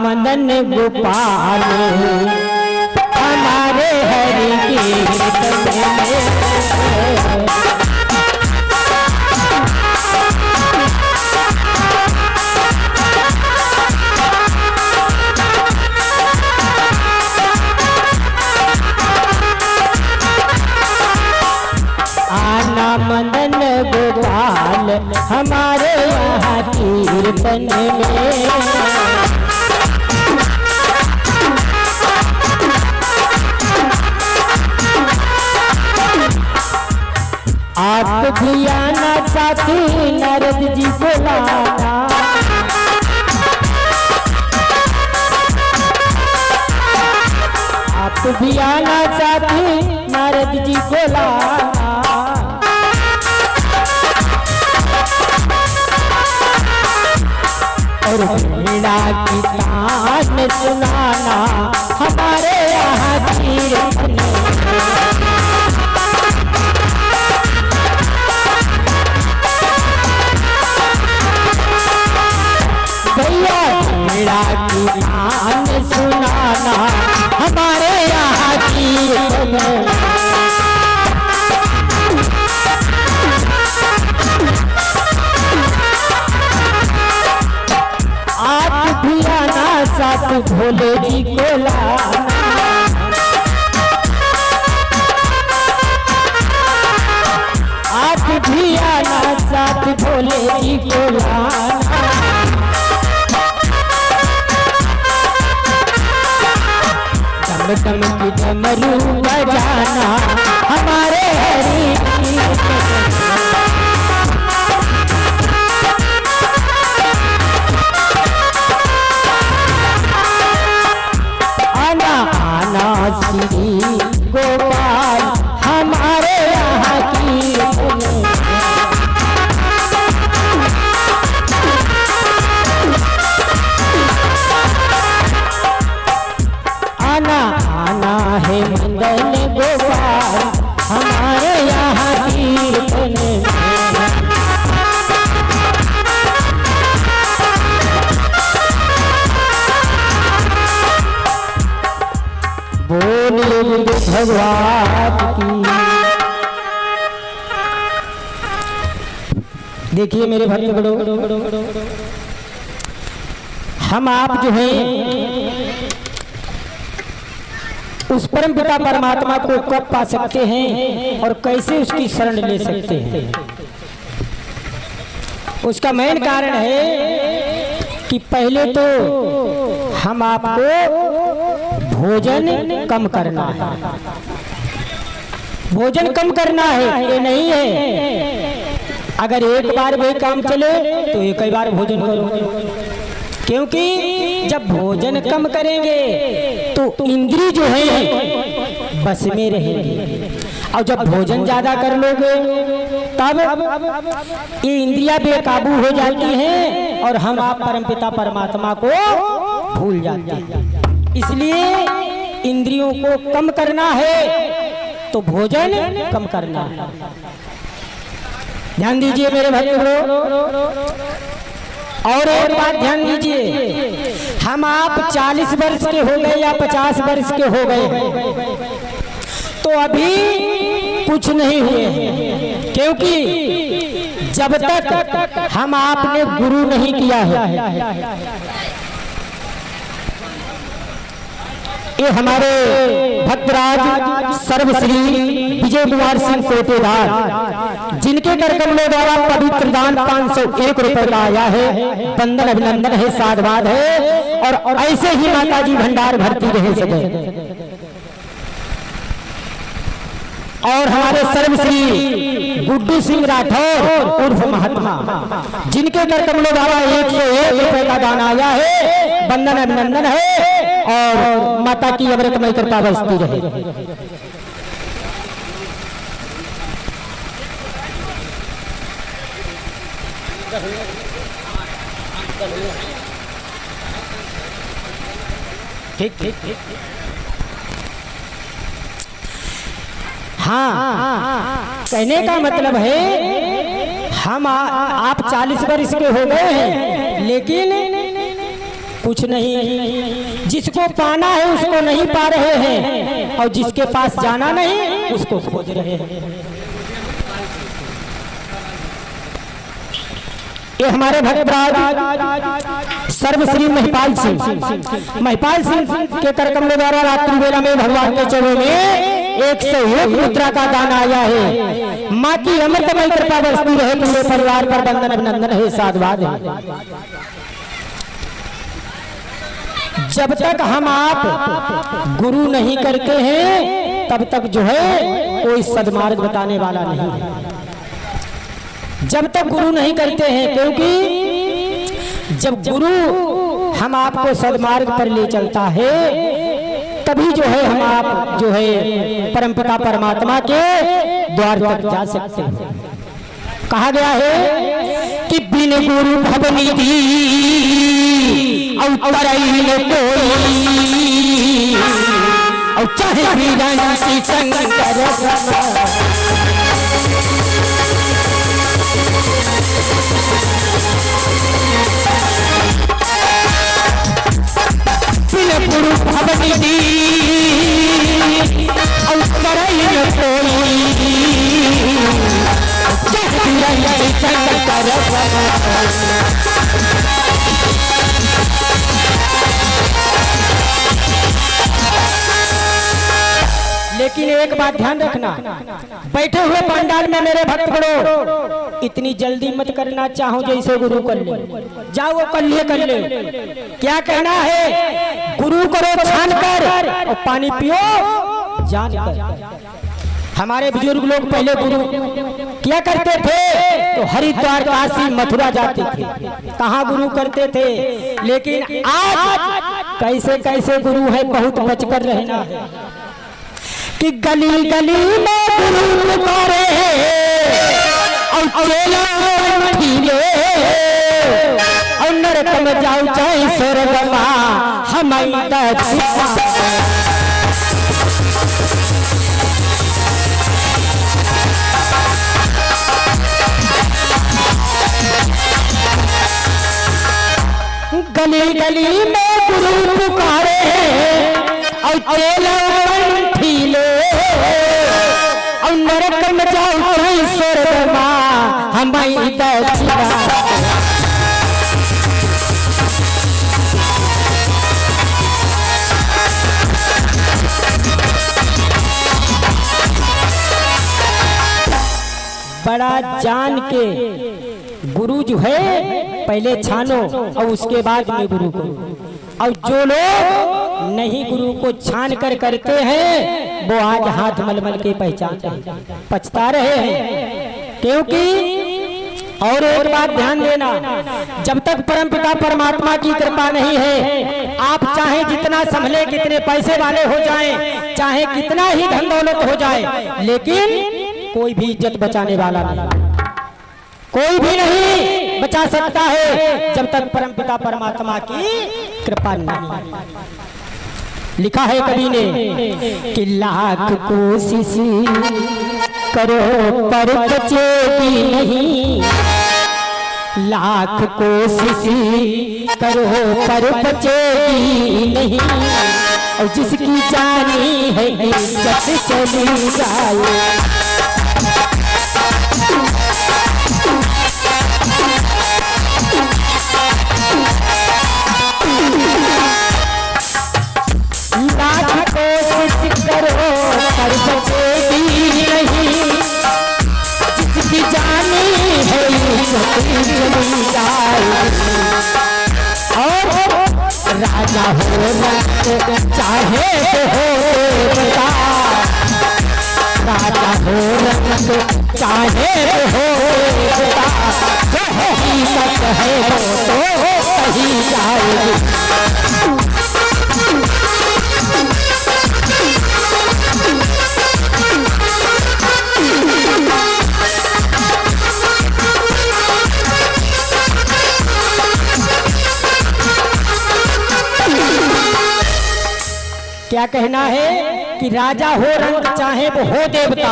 मदन गोपाल हमारे हरि कीर्तन में। आना मदन गोपाल हमारे यहाँ कीर्तन में। आप भी आना साथी नारद जी को लाना। आप भी आना साथी नारद जी को लाना। और वीणा की तान सुनाना हमारे यहाँ कीर्तन में। भैया वीणा की तान सुनाना हमारे यहाँ कीर्तन में। आप भी आना साथ भोले जी को लाना। आप भी आना साथ भोले जी को लाना। डम डम की डमरू बजाना हमारे हरि कीर्तन में। श्री गोपाल हमारे यहाँ कीर्तन में। आना आना है मदन गोपाल हमारे यहाँ कीर्तन में। बोलिए भगवान की। देखिए मेरे भक्तगणों, हम आप जो हैं उस परम पिता परमात्मा को कब पा सकते हैं और कैसे उसकी शरण ले सकते हैं। उसका मेन कारण है कि पहले तो हम आपको भोजन कम करना है। भोजन कम करना है ये नहीं है अगर एक बार भी काम चले तो एक ही बार भोजन करो। क्योंकि जब भोजन कम करेंगे तो इंद्री जो है बस में रहेगी। और जब भोजन ज्यादा कर लोगे तब ये इंद्रियां बेकाबू हो जाती हैं और हम आप परमपिता परमात्मा को भूल जाते हैं। इसलिए इंद्रियों को कम करना है तो भोजन कम करना है। ध्यान दीजिए मेरे भक्तों। और एक बात ध्यान दीजिए, हम आप 40 वर्ष के हो गए या 50 वर्ष के हो गए तो अभी कुछ नहीं हुए। क्योंकि जब तक हम आपने गुरु नहीं किया है। ये हमारे भक्तराज सर्वश्री विजय कुमार सिंह कोटेदार जिनके कर कमलों द्वारा पवित्र दान 501 रुपए का आया है। वंदन अभिनंदन है, साधुवाद है। और ऐसे ही माता जी भंडार भरती रहे सके। और हमारे सर्वश्री गुड्डू सिंह राठौर उर्फ महात्मा जिनके कर कमलों द्वारा 101 रुपए का दान आया है। वंदन अभिनंदन है और माता की अमृतमय कृपा बरसती रहे। ठीक ठीक ठीक। हाँ, कहने का मतलब है हम आप 40 वर्ष के हो गए हैं लेकिन कुछ नहीं। जिसको पाना है उसको नहीं पा रहे हैं, और जिसके पास जाना नहीं उसको खोज रहे हैं। ये हमारे भक्त सर्वश्री महिपाल सिंह के करकमलों द्वारा रात्रि बेला में भगवान के चरणों में 101 मुद्रा का दान आया है। माँ की अमृतमय कृपा बरसती रहे पूरे परिवार पर, बंदन अभिनंदन है, साधुवाद है। जब तक हम आप गुरु नहीं करते हैं तब तक जो है कोई सद्मार्ग बताने वाला नहीं है। जब तक गुरु नहीं करते हैं, क्योंकि जब गुरु हम आपको सद्मार्ग पर ले चलता है तभी जो है हम आप जो है परमपिता परमात्मा के द्वार तक जा सकते हैं। कहा गया है कि बिन गुरु भवनिधि अवतरई न कोई, और चाहे विरंची शंकर बिन गुरु भवनिधि अवतरई न कोई, चाहे विरंची शंकर लेकिन एक बात ध्यान रखना, बैठे हुए पंडाल में मेरे भक्त बड़ो इतनी जल्दी मत करना, चाहो जैसे गुरु कर ले, जाओ वो कर ले। क्या कहना है, गुरु करो छान कर और पानी पियो जान कर। हमारे बुजुर्ग लोग पहले गुरु क्या करते थे तो हरिद्वार काशी मथुरा जाते थे, कहाँ गुरु करते थे। लेकिन आज कैसे कैसे गुरु है, बहुत बचकर रहना है कि गली गली में गुरु पुकारे और चेला ठीले, और नरक में जाओ चाहे स्वर्ग में हमारी दक्षिणा। गली गली में गुरु पुकारे और चेला ठीले, और नरक में जाओ स्वर्ग में हमारी दक्षिणा। बड़ा जान के गुरु जो है पहले छानो और उसके बाद में गुरु को। और जो लोग नहीं गुरु को छान कर करते हैं वो आज हाथ मलमल के पहचान पछता रहे हैं। क्योंकि और एक बात ध्यान देना, जब तक परमपिता परमात्मा की कृपा नहीं है, आप चाहे जितना संभले, कितने पैसे वाले हो जाएं, चाहे कितना ही धन दौलत हो जाए, लेकिन कोई भी इज्जत बचाने वाला नहीं, कोई भी नहीं बचा सकता है जब तक परमपिता परमात्मा की कृपा नहीं। लिखा है कवि ने कि लाख कोशिश करो पर बचेगी नहीं, लाख कोशिश करो पर बचेगी नहीं, और जिसकी जानी है इज्जत चली जाए। और राजा हो रंग चाहे हो बता, राजा हो रंग चाहे हो बता, जो हकीकत है वो तो कही जाएगी। क्या कहना है कि राजा हो रंग चाहे वो हो देवता,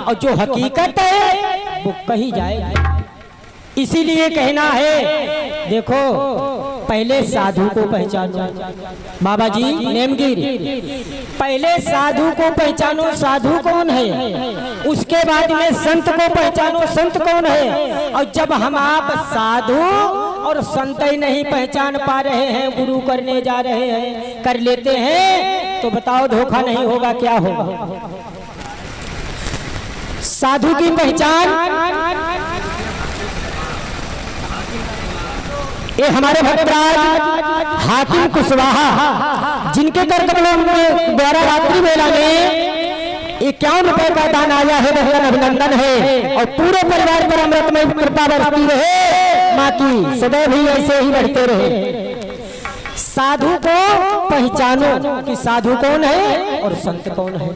और जो हकीकत है वो कही जाएगी। इसीलिए कहना है, देखो पहले साधु को पहचानो। बाबा जी नेमगिर, पहले साधु को पहचानो, साधु कौन है, उसके बाद में संत को पहचानो, संत कौन है। और जब हम आप साधु और संत ही नहीं पहचान पा रहे हैं, गुरु करने जा रहे हैं, कर लेते हैं, तो बताओ धोखा नहीं होगा क्या होगा। साधु की पहचान, ये हमारे भक्तराज हाकिम कुशवाहा, जिनके कर कमलों में द्वारा रात्रि वेला में 51 रुपए का दान आया है, बहुत अभिनंदन है। और पूरे परिवार पर अमृतमय कृपा बरसती रहे, माँ की सदैव ही ऐसे ही बढ़ते रहे। साधु को पहचानो कि साधु कौन है और संत कौन है।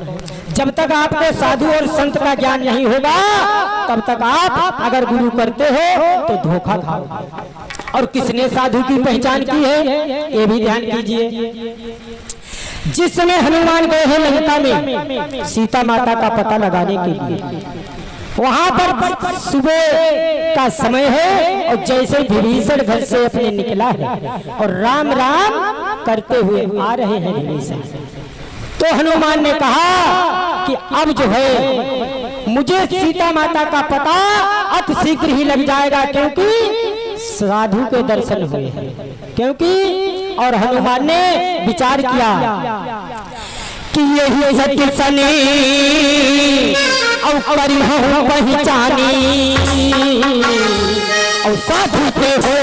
जब तक आपको साधु और संत का ज्ञान नहीं होगा, तब तक आप अगर गुरु करते हो तो धोखा खाओ। और किसने साधु की पहचान की है, ये भी ध्यान कीजिए। जिस समय हनुमान गए हैं लंका में सीता माता का पता लगाने के लिए, वहां पर सुबह का समय है और जैसे विभीषण घर से अपने निकला है और राम राम करते हुए आ रहे हैं विभीषण, तो हनुमान ने कहा कि अब जो है मुझे सीता माता का पता अति शीघ्र ही लग जाएगा, क्योंकि साधु के दर्शन हुए हैं। क्योंकि और हनुमान ने विचार किया कि यही सत्य सनी और करी हूँ पहचानी और साधु के हो